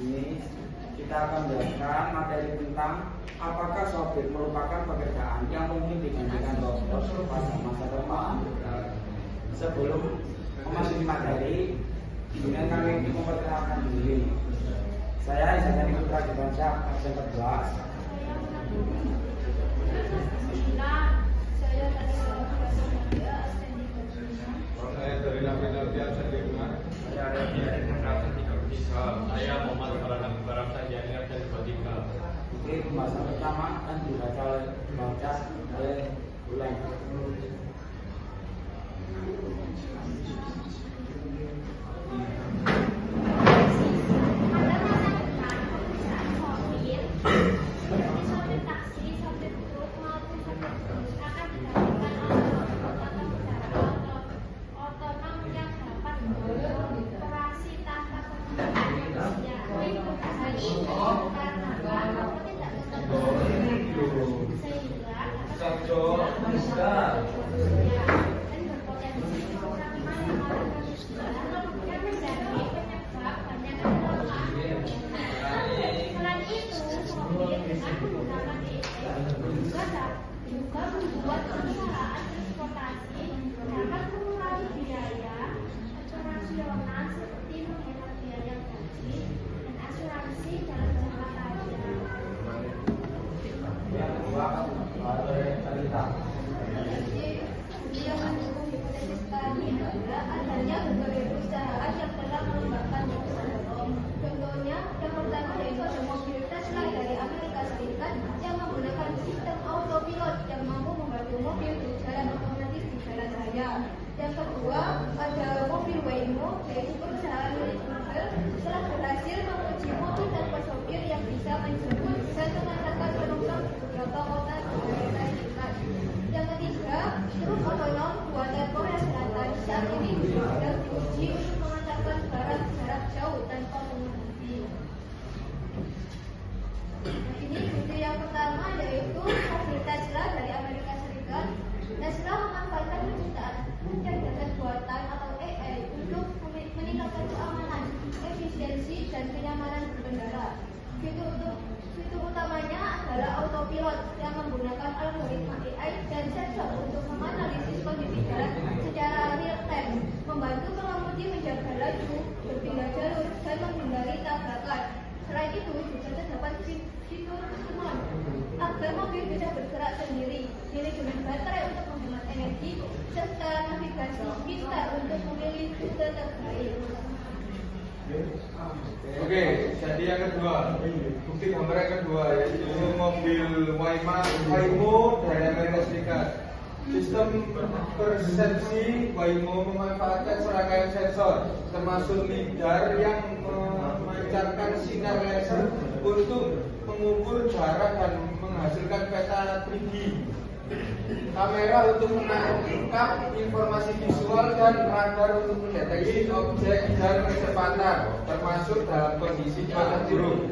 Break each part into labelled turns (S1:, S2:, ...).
S1: ini kita akan menjelaskan materi tentang apakah sopir merupakan pekerjaan yang mungkin digantikan robot pada masa depan. Sebelum memasuki materi, kemudian kami memperkenalkan diri. Saya Izzaini Putra Dimansyah, absen 11.
S2: Saya dari Nabi absen 5.
S3: Saya Arya absen 33. Saya Muhammad Farhan Barang Sajani absen 23.
S1: Oke, pembahasan pertama akan dibaca oleh Ulang.
S4: Yang kedua, ada mobil Waymo, yaitu perusahaan milik Google, telah berhasil menguji mobil tanpa sopir yang bisa menjemput dan mengantarkan penumpang di beberapa kota di Amerika Serikat. Yang ketiga, truk otonom buatan Korea Selatan saat ini sedang diuji untuk mengantarkan barang jarak jauh tanpa pengemudi. Ini bukti yang pertama yaitu mobil Tesla dari Amerika Serikat. Tesla memanfaatkan penciptaan kecerdasan buatan atau AI untuk meningkatkan keamanan, efisiensi, dan kenyamanan berkendara. Fitur utamanya adalah autopilot yang menggunakan algoritma AI dan sensor untuk menganalisis kondisi jalan secara real time, membantu pengemudi menjaga laju, berpindah jalur, dan menghindari tabrakan. Selain itu juga terdapat fitur kesemuan agar mobil bisa bergerak sendiri, manajemen baterai untuk menghemat energi, serta navigasi pintar untuk memilih rute terbaik.
S2: Oke, jadi yang kedua, bukti gambar yang kedua yaitu mobil Waymo dari Amerika Serikat. Sistem persepsi Waymo memanfaatkan serangkaian sensor, termasuk lidar yang memancarkan sinar laser untuk mengukur jarak dan menghasilkan peta 3D. Kamera untuk menangkap informasi visual dan radar untuk mendeteksi objek dan kecepatan, termasuk dalam kondisi cuaca buruk.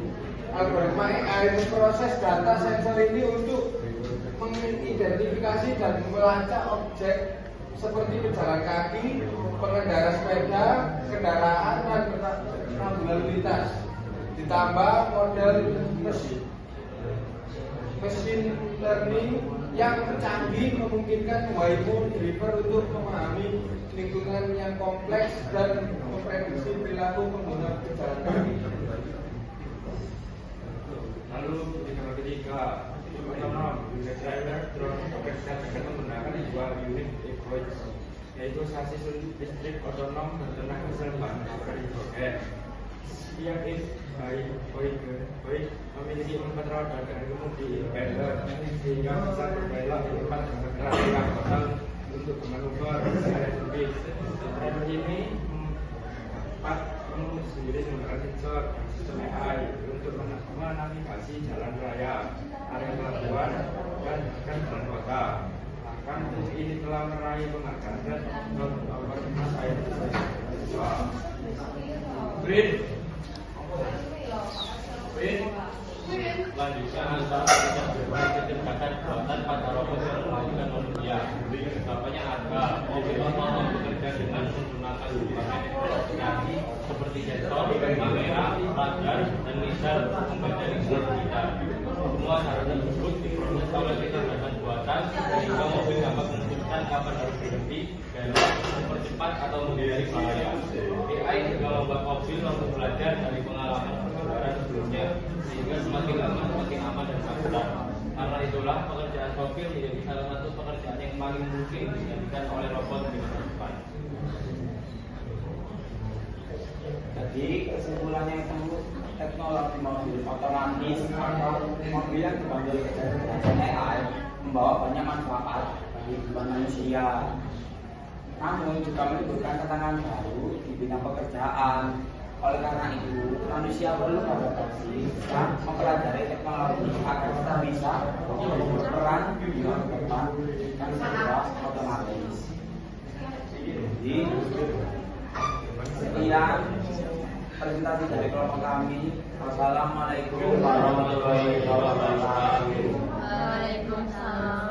S2: Algoritma AI memproses data sensor ini untuk mengidentifikasi dan melacak objek seperti pejalan kaki, pengendara sepeda, kendaraan, dan rambu lalu lintas. Ditambah model mesin learning yang canggih memungkinkan Waymo driver untuk memahami lingkungan yang kompleks dan memprediksi perilaku pengguna pejalan kaki.
S3: Lalu yang ketiga, otonom unit driver drone bekerja dengan menggunakan dua unit approach, yaitu sasis listrik otonom bertenaga seremban atau hidrogen. Setiap baik memiliki 4 roda dan kemudi independen sehingga bisa berbelok di tempat yang bergerak yang total untuk manuver area sempit. Driver ini sendiri menggunakan sensor sistem AI untuk menavigasi jalan raya, area pelabuhan, dan bahkan jalan kota. Bahkan ini telah meraih penghargaan otoritas air siswa. Green. Selanjutnya antara tidak bermain kecerdasan buatan pada robot yang memajukan manusia. Contohnya ada mobil otonom bekerja dengan menggunakan berbagai teknologi seperti sensor, kamera, radar, dan laser untuk membaca diklat kita. Semua cara tersebut diproses oleh kecerdasan buatan sehingga mobil dapat memutuskan kapan harus berhenti, belok, mempercepat atau menghindari bahaya. AI juga membuat mobil mampu belajar dari pengalaman berkendara sebelumnya sehingga semakin lama semakin aman dan akurat. Karena itulah pekerjaan sopir menjadi salah satu pekerjaan yang paling mungkin digantikan oleh robot di masa depan.
S1: Jadi kesimpulannya itu teknologi mobil otomatis atau mobil yang dibantu kecerdasan AI membawa banyak manfaat bagi kehidupan manusia. Namun juga menimbulkan tantangan baru di bidang pekerjaan. Oleh karena itu, manusia perlu beradaptasi dan mempelajari teknologi agar kita bisa berperan di depan dan serba otomatis. Jadi, sekian presentasi dari kelompok kami. Wassalamualaikum warahmatullahi wabarakatuh.
S5: Waalaikumsalam.